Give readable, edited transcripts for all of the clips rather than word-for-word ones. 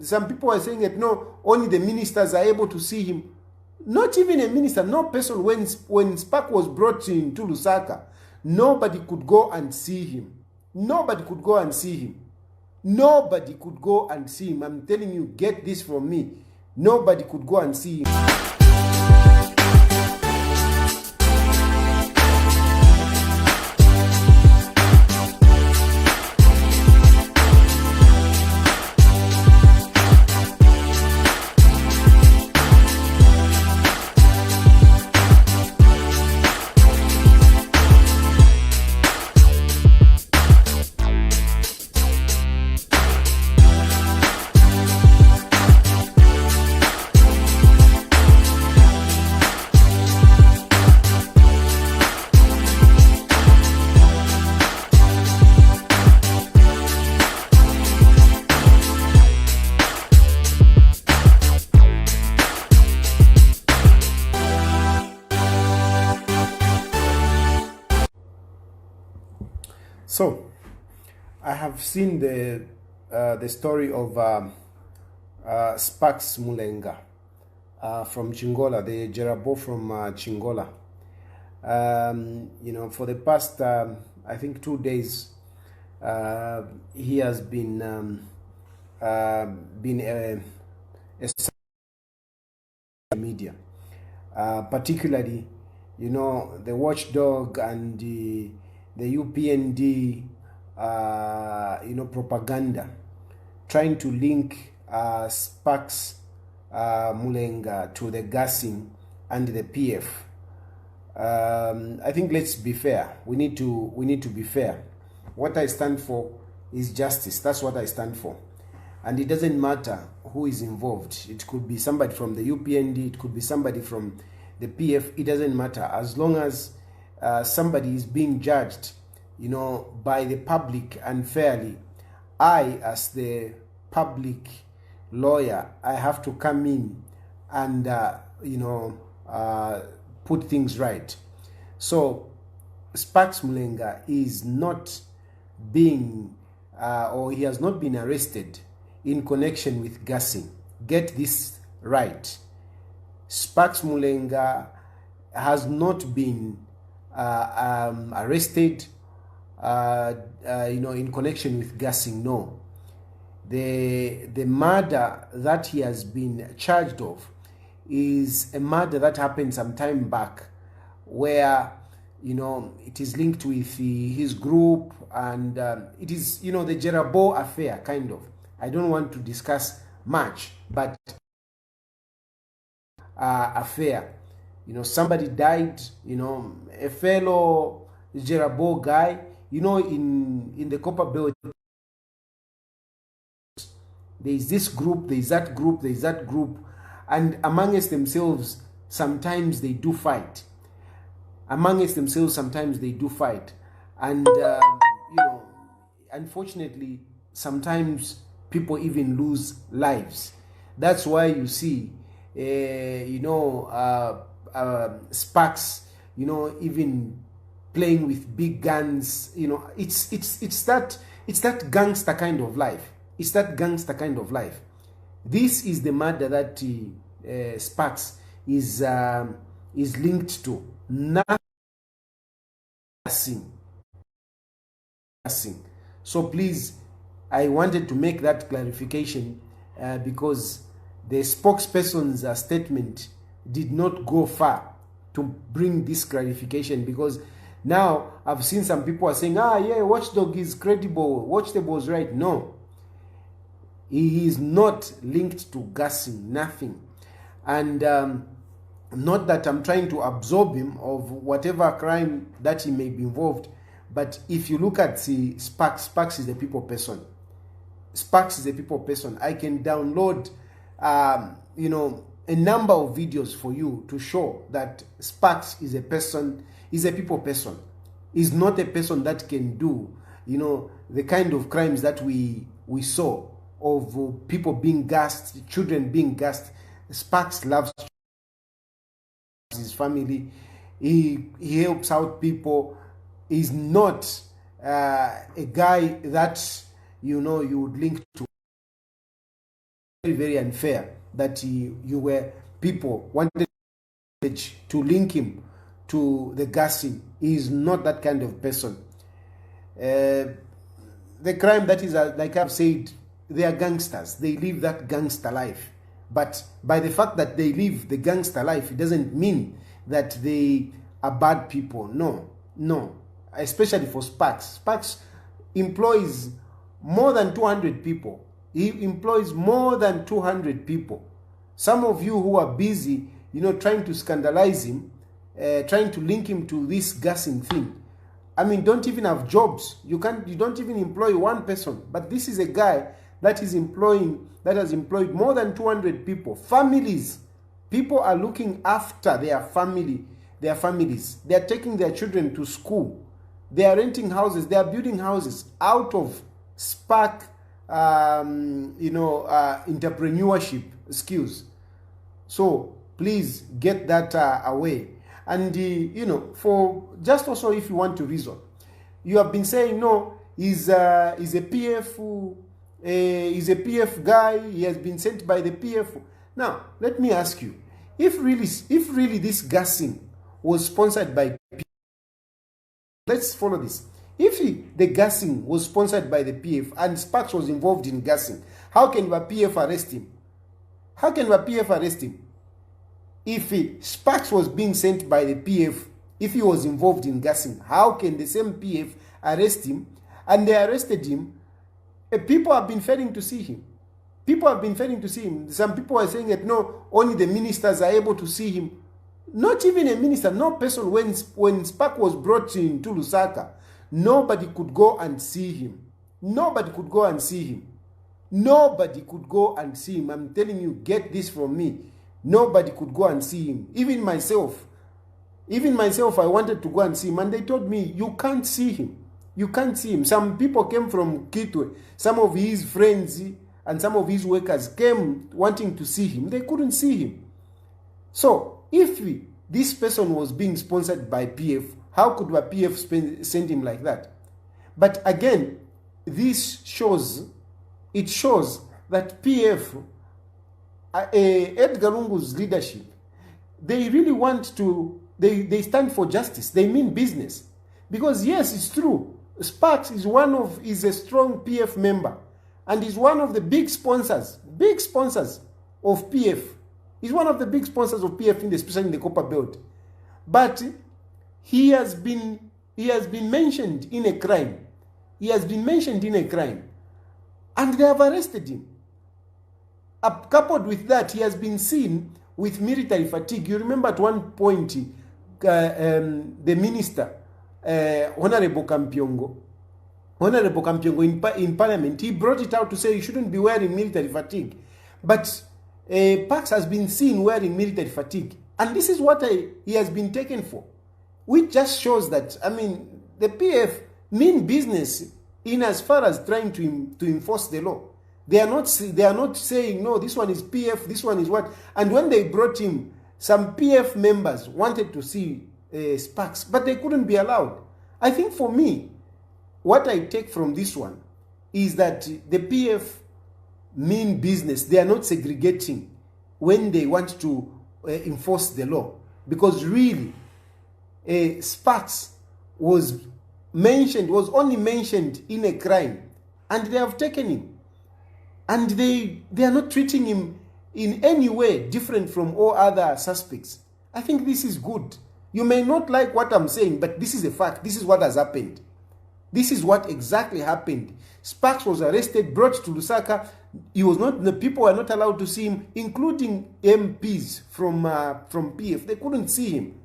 Some people are saying that no, only the ministers are able to see him. Not even a minister, no person. When Spax was brought into Lusaka, nobody could go and see him. Nobody could go and see him. Nobody could go and see him. I'm telling you, get this from me. Nobody could go and see him. So, I have seen the story of Spax Mulenga from Chingola, the Jerabo from Chingola. You know, for the past, I think 2 days, he has been a media, particularly, you know, the watchdog and the UPND, you know, propaganda, trying to link Spax Mulenga to the gassing and the PF. I think let's be fair. We need to be fair. What I stand for is justice. That's what I stand for, and it doesn't matter who is involved. It could be somebody from the UPND. It could be somebody from the PF. It doesn't matter, as long as somebody is being judged, you know, by the public unfairly. I, as the public lawyer, I have to come in and you know, put things right. So Spax Mulenga is not being or he has not been arrested in connection with gassing. Get this right. Spax Mulenga has not been arrested you know, in connection with gassing. No, the murder that he has been charged of is a murder that happened some time back, where, you know, it is linked with his group, and it is, you know, the Jerabo affair, kind of. I don't want to discuss much, but affair, you know, somebody died, you know, a fellow Jerabo guy, you know, in the Copper Belt, there is this group, there is that group, there is that group, and amongst themselves, sometimes they do fight. Amongst themselves, sometimes they do fight, and you know, unfortunately, sometimes people even lose lives. That's why you see, you know, Spax, you know, even playing with big guns. You know, it's that gangster kind of life. It's that gangster kind of life. This is the murder that Spax is linked to. Nothing. So please, I wanted to make that clarification because the spokesperson's statement did not go far to bring this clarification, because now I've seen some people are saying, yeah, Watchdog is credible, Watchdog is right. No, he is not linked to gassing, nothing. And not that I'm trying to absorb him of whatever crime that he may be involved, but if you look at Spax is a people person. Spax is a people person. I can download, you know, a number of videos for you to show that Spax is a person, is a people person. Is not a person that can do, you know, the kind of crimes that we saw of people being gassed, children being gassed. Spax loves his family. He helps out people. He's not a guy that, you know, you would link to very unfair that you were people wanted to link him to the gassing. He is not that kind of person. The crime that is, like I've said, they are gangsters. They live that gangster life. But by the fact that they live the gangster life, it doesn't mean that they are bad people. No, no. Especially for Spax. Spax employs more than 200 people. He employs more than 200 people. Some of you who are busy, trying to scandalize him, trying to link him to this gassing thing. I mean, don't even have jobs. You don't even employ one person. But this is a guy that has employed more than 200 people. Families. People are looking after their families. They are taking their children to school. They are renting houses. They are building houses out of Spark, entrepreneurship skills. So please get that away. And for just also, if you want to reason, you have been saying no, he's a PF, he's a PF guy. He has been sent by the PF. Now let me ask you, if really this gassing was sponsored by PF, let's follow this. If the gassing was sponsored by the PF and Spax was involved in gassing, how can the PF arrest him? How can the PF arrest him? If Spax was being sent by the PF, if he was involved in gassing, how can the same PF arrest him? And they arrested him. People have been failing to see him. People have been failing to see him. Some people are saying that no, only the ministers are able to see him. Not even a minister, no person. When Spax was brought into Lusaka, nobody could go and see him. Nobody could go and see him. Nobody could go and see him. I'm telling you, get this from me. Nobody could go and see him. Even myself, I wanted to go and see him. And they told me, you can't see him. You can't see him. Some people came from Kitwe. Some of his friends and some of his workers came wanting to see him. They couldn't see him. So, if this person was being sponsored by PF, how could the PF send him like that? But again, this shows that PF, Edgar Lungu's leadership, they really want to, they stand for justice. They mean business. Because yes, it's true. Spax is a strong PF member and is one of the big sponsors of PF. He's one of the big sponsors of PF, especially in the Copper Belt. But he has been mentioned in a crime. He has been mentioned in a crime. And they have arrested him. Coupled with that, he has been seen with military fatigue. You remember at one point, the minister, Honorable Kampiongo in Parliament, he brought it out to say you shouldn't be wearing military fatigue. But Pax has been seen wearing military fatigue. And this is what he has been taken for. Which just shows that, I mean, the PF mean business in as far as trying to enforce the law. They are not saying, no, this one is PF, this one is what. And when they brought him, some PF members wanted to see Spax, but they couldn't be allowed. I think for me, what I take from this one is that the PF mean business. They are not segregating when they want to enforce the law. Because really, Spax was only mentioned in a crime, and they have taken him. And they are not treating him in any way different from all other suspects. I think this is good. You may not like what I'm saying, but this is a fact. This is what has happened. This is what exactly happened. Spax was arrested, brought to Lusaka. The people were not allowed to see him, including MPs from PF. They couldn't see him.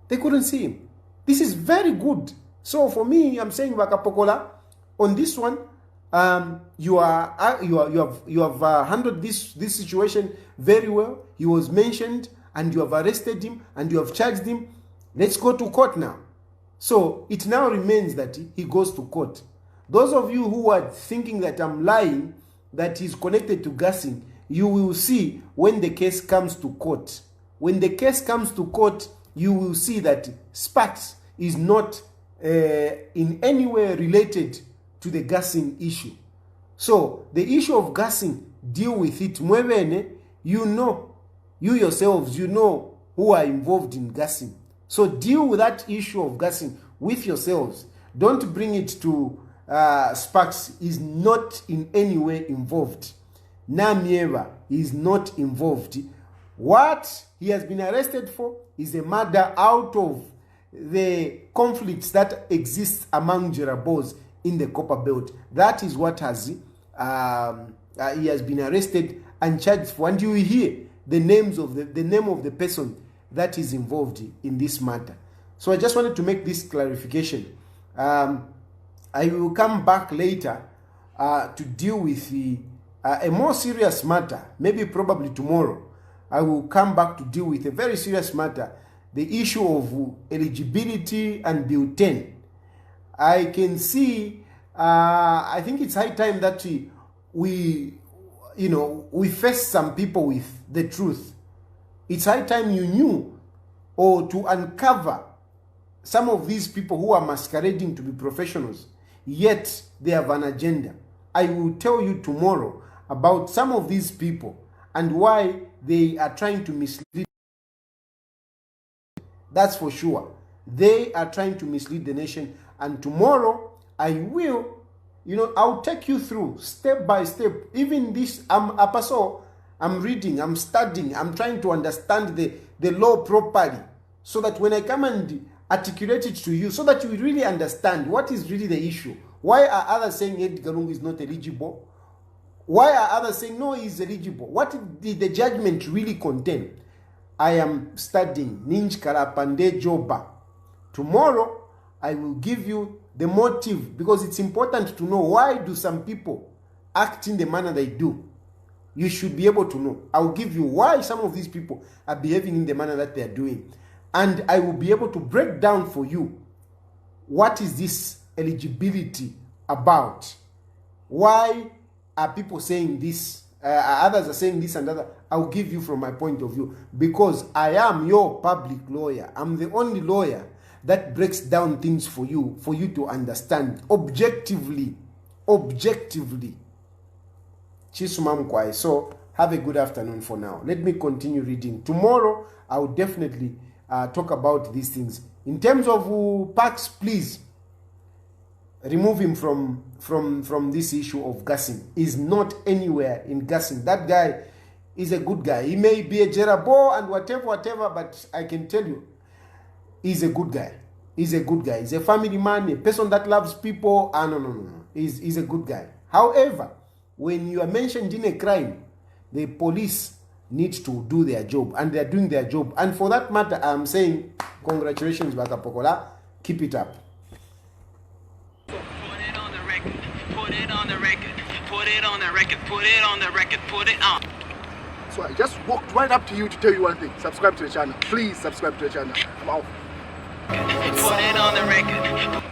They couldn't see him. This is very good. So for me, I'm saying Wakapokola, on this one, you have handled this situation very well. He was mentioned, and you have arrested him, and you have charged him. Let's go to court now. So it now remains that he goes to court. Those of you who are thinking that I'm lying, that he's connected to gassing, you will see when the case comes to court. When the case comes to court, you will see that Spax is not in any way related to the gassing issue. So the issue of gassing, deal with it. Mwebene, you know, you yourselves, you know who are involved in gassing. So deal with that issue of gassing with yourselves. Don't bring it to Spax. Is not in any way involved. Namieva is not involved. What he has been arrested for is a murder out of the conflicts that exist among Jerabos in the Copper Belt. That is what has he has been arrested and charged for. And you will hear the names of the name of the person that is involved in this matter. So I just wanted to make this clarification. I will come back later to deal with a more serious matter. Maybe probably tomorrow I will come back to deal with a very serious matter, the issue of eligibility and Bill 10. I can see, I think it's high time that we face some people with the truth. It's high time you knew, or to uncover some of these people who are masquerading to be professionals, yet they have an agenda. I will tell you tomorrow about some of these people and why they are trying to mislead. That's for sure. They are trying to mislead the nation. And tomorrow, I will, I'll take you through step by step. Even this, I'm reading, I'm studying, I'm trying to understand the law properly, so that when I come and articulate it to you, so that you really understand what is really the issue. Why are others saying Edgar Lungu is not eligible? Why are others saying no, he is eligible? What did the judgment really contain? I am studying Ninj Karapande Joba. Tomorrow, I will give you the motive, because it's important to know why do some people act in the manner they do. You should be able to know. I will give you why some of these people are behaving in the manner that they are doing. And I will be able to break down for you what is this eligibility about. Why are people saying this? Others are saying this and other. I'll give you from my point of view, because I am your public lawyer. I'm the only lawyer that breaks down things for you to understand objectively. Chisumamkwai. So have a good afternoon for now. Let me continue reading. Tomorrow I will definitely talk about these things. In terms of Spax, please remove him from this issue of gassing. He's not anywhere in gassing. That guy is a good guy. He may be a Jerabo and whatever, but I can tell you, he's a good guy. He's a good guy. He's a family man, a person that loves people. No. He's a good guy. However, when you are mentioned in a crime, the police need to do their job, and they're doing their job. And for that matter, I'm saying congratulations, Baka Pokola. Keep it up. Put it on the record. Put it on the record. Put it on the record. Put it on the record. Put it on. So I just walked right up to you to tell you one thing. Subscribe to the channel. Please subscribe to the channel. I'm out. Put it on the record.